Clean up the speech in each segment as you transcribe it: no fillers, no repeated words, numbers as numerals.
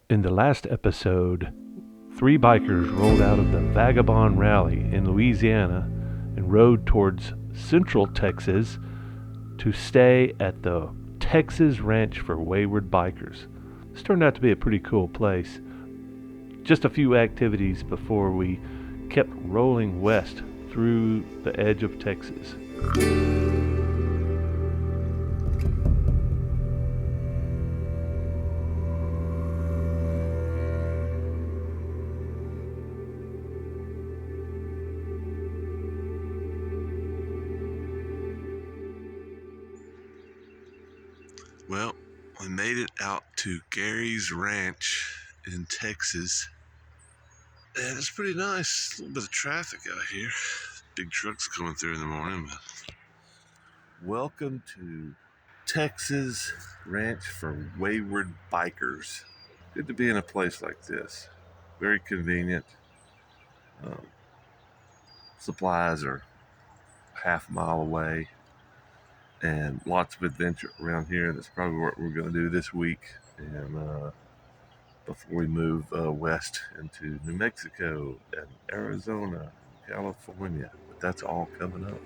In the last episode, 3 bikers rolled out of the Vagabond Rally in Louisiana and rode towards central Texas to stay at the Texas Ranch for Wayward Bikers. This turned out to be a pretty cool place. Just a few activities before we kept rolling west through the edge of Texas. Well, we made it out to Gary's Ranch in Texas. And it's pretty nice. A little bit of traffic out here. Big trucks coming through in the morning. But welcome to Texas Ranch for Wayward Bikers. Good to be in a place like this. Very convenient. Supplies are half a mile away. And lots of adventure around here. That's probably what we're going to do this week. And before we move west into New Mexico and Arizona, California. But that's all coming up.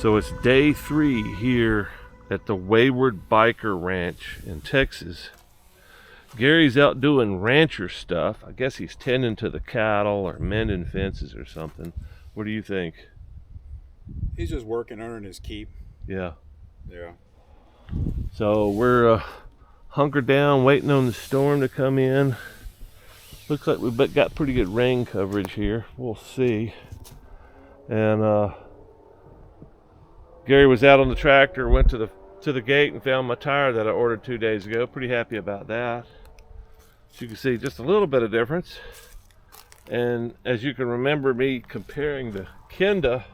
So it's day 3 here at the Wayward Biker Ranch in Texas. Gary's out doing rancher stuff. I guess he's tending to the cattle or mending fences or something. What do you think? He's just working, earning his keep. Yeah. Yeah. So we're hunkered down, waiting on the storm to come in. Looks like we've got pretty good rain coverage here. We'll see. And Gary was out on the tractor, went to the gate and found my tire that I ordered 2 days ago. Pretty happy about that. As you can see, just a little bit of difference. And as you can remember me comparing the Kenda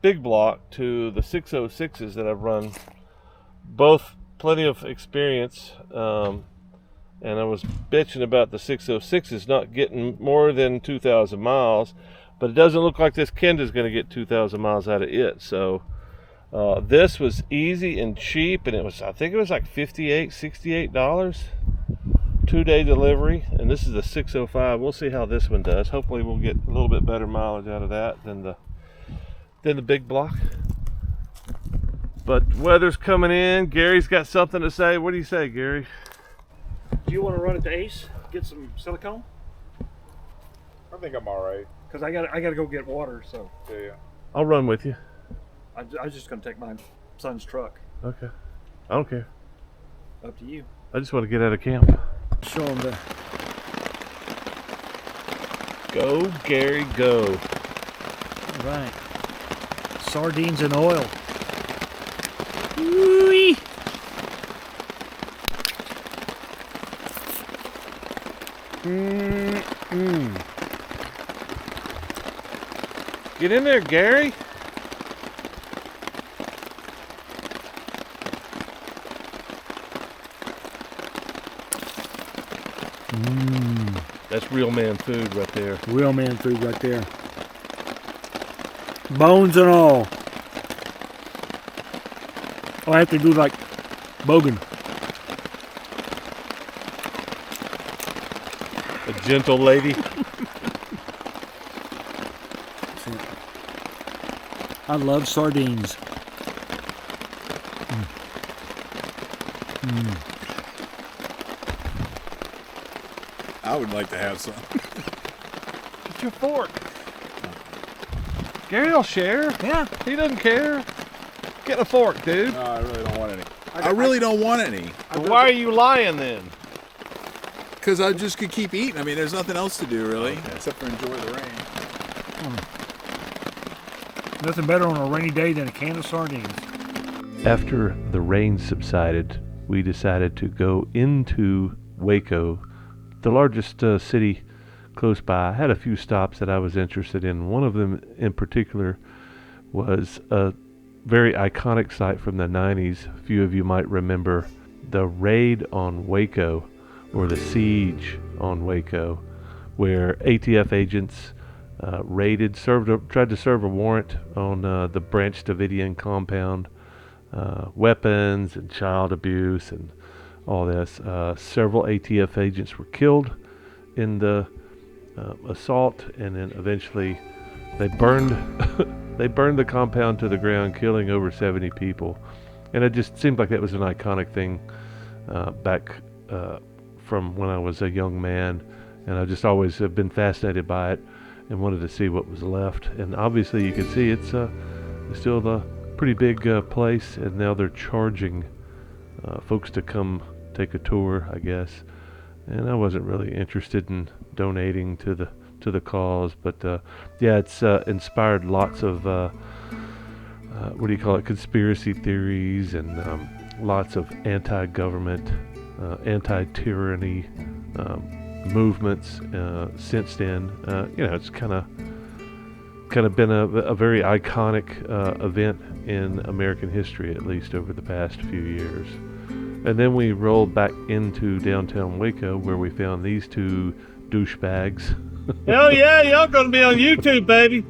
big block to the 606s that I've run, both plenty of experience. And I was bitching about the 606s not getting more than 2,000 miles. But it doesn't look like this Kenda's going to get 2,000 miles out of it. So this was easy and cheap, and I think it was like $68 2-day delivery. And this is the 605. We'll see how this one does. Hopefully we'll get a little bit better mileage out of that than the big block. But weather's coming in. Gary's got something to say. What do you say, Gary? Do you want to run it to Ace? Get some silicone? I think I'm all right. Because I gotta go get water, so. Yeah. I'll run with you. I was just gonna take my son's truck. Okay. I don't care. Up to you. I just want to get out of camp. Show him the. Go, Gary, go. All right. Sardines and oil. Woo-wee. Get in there, Gary. That's real man food right there. Real man food right there. Bones and all. Oh, I have to do like Bogan. A gentle lady. I love sardines. I would like to have some. Get your fork. Gary will share. Yeah. He doesn't care. Get a fork, dude. No, I really don't want any. I really don't want any. Why are you lying then? Because I just could keep eating. I mean, there's nothing else to do, really, except for enjoy the rain. Nothing better on a rainy day than a can of sardines. After the rain subsided, we decided to go into Waco, the largest city close by. I had a few stops that I was interested in. One of them in particular was a very iconic site from the 90s. A few of you might remember the raid on Waco, or the siege on Waco, where ATF agents tried to serve a warrant on the Branch Davidian compound, weapons and child abuse and all this. Several ATF agents were killed in the assault, and then eventually they burned they burned the compound to the ground, killing over 70 people. And it just seemed like that was an iconic thing back from when I was a young man, and I just always have been fascinated by it and wanted to see what was left. And obviously you can see it's still a pretty big place, and now they're charging folks to come take a tour, I guess. And I wasn't really interested in donating to the cause, but yeah, it's inspired lots of what do you call it, conspiracy theories, and lots of anti-government, anti-tyranny movements since then. It's kind of been a very iconic event in American history, at least over the past few years. And then we rolled back into downtown Waco, where we found these two douchebags. Hell yeah, y'all gonna be on YouTube, baby.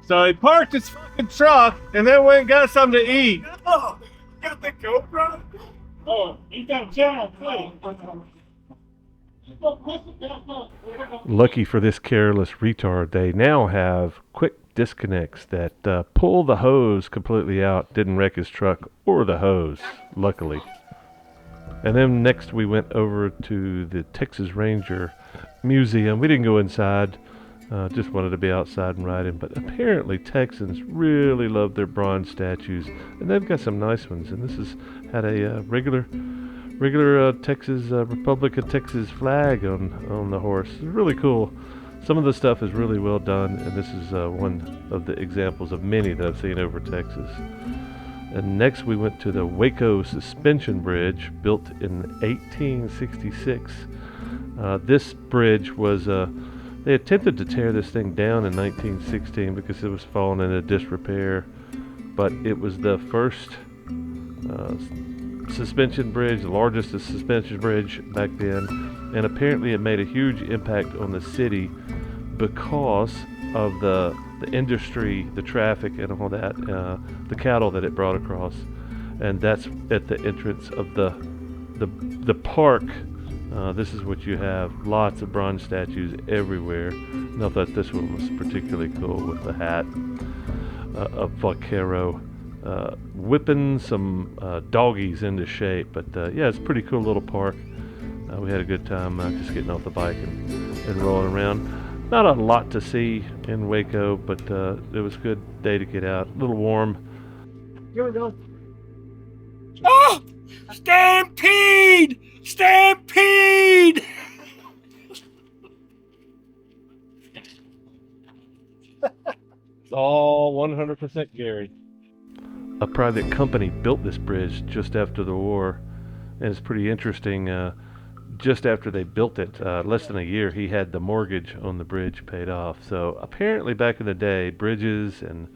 So he parked his fucking truck and then went and got something to eat. Oh, got the GoPro? Oh, he got a channel too. Lucky for this careless retard, they now have quick disconnects that pull the hose completely out. Didn't wreck his truck or the hose, luckily. And then next we went over to the Texas Ranger Museum. We didn't go inside, just wanted to be outside and riding. But apparently Texans really love their bronze statues, and they've got some nice ones. And this had a regular Texas Republic of Texas flag on the horse. It's really cool. Some of the stuff is really well done, and this is one of the examples of many that I've seen over Texas. And next we went to the Waco Suspension Bridge, built in 1866. This bridge was, they attempted to tear this thing down in 1916 because it was falling into disrepair, but it was the first suspension bridge, the largest suspension bridge back then, and apparently it made a huge impact on the city because of the industry, the traffic, and all that, the cattle that it brought across. And that's at the entrance of the park. This is what you have, lots of bronze statues everywhere. And I thought this one was particularly cool with the hat of Vaquero, whipping some doggies into shape. But yeah, it's a pretty cool little park. We had a good time just getting off the bike and rolling around. Not a lot to see in Waco, but it was a good day to get out. A little warm. Here we go. Oh! Stampede! Stampede! It's all 100% Gary. A private company built this bridge just after the war, and it's pretty interesting. Just after they built it, less than a year, he had the mortgage on the bridge paid off. So apparently back in the day, bridges and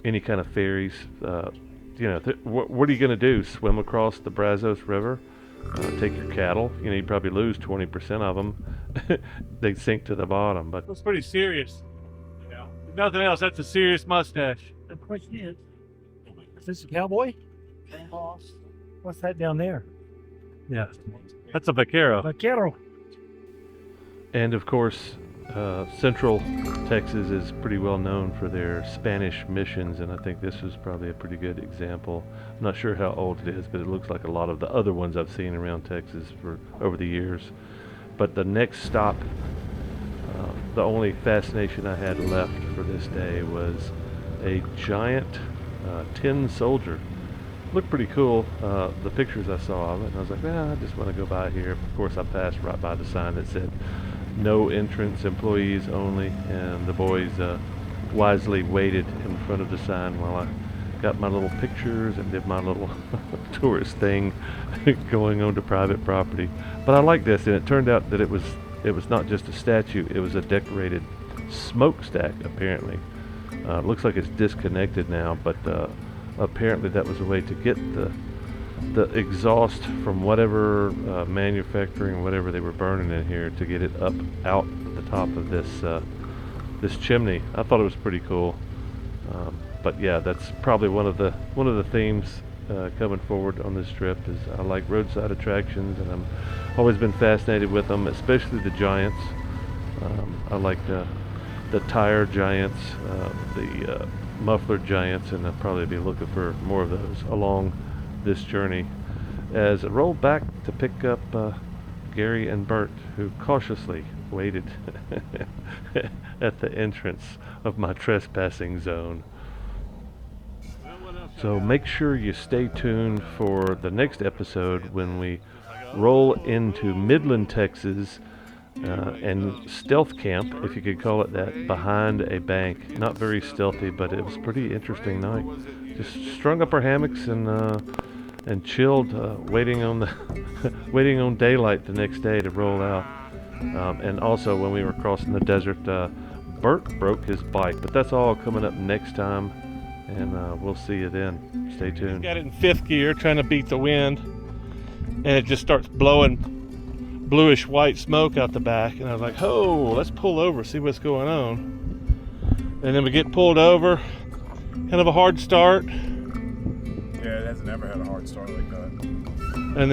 any kind of ferries, what are you going to do? Swim across the Brazos River? Take your cattle? You'd probably lose 20% of them, they sink to the bottom. But That's pretty serious. Yeah. If nothing else, that's a serious mustache. The question is this a cowboy? What's that down there? Yeah. That's a vaquero. Vaquero. And of course, Central Texas is pretty well known for their Spanish missions, and I think this was probably a pretty good example. I'm not sure how old it is, but it looks like a lot of the other ones I've seen around Texas for over the years. But the next stop, the only fascination I had left for this day was a giant tin soldier. Looked pretty cool, the pictures I saw of it, and I was like, I just want to go by here. Of course, I passed right by the sign that said no entrance, employees only, and the boys wisely waited in front of the sign while I got my little pictures and did my little tourist thing going onto private property. But I like this, and it turned out that it was not just a statue, it was a decorated smokestack, apparently. It looks like it's disconnected now, but apparently that was a way to get the exhaust from whatever manufacturing, whatever they were burning in here, to get it up out the top of this chimney. I thought it was pretty cool. But yeah, that's probably one of the themes coming forward on this trip. Is I like roadside attractions, and I've always been fascinated with them, especially the giants. I like the tire giants, the muffler giants, and I'll probably be looking for more of those along this journey as I roll back to pick up Gary and Bert, who cautiously waited at the entrance of my trespassing zone. So make sure you stay tuned for the next episode when we roll into Midland, Texas, and stealth camp, if you could call it that, behind a bank. Not very stealthy, but it was a pretty interesting night. Just strung up our hammocks and chilled, waiting on waiting on daylight the next day to roll out. And also, when we were crossing the desert, Bert broke his bike. But that's all coming up next time, and we'll see you then. Stay tuned. Got it in 5th gear, trying to beat the wind, and it just starts blowing bluish white smoke out the back, and I was like, oh, let's pull over, see what's going on. And then we get pulled over, kind of a hard start. Yeah, it hasn't ever had a hard start like that.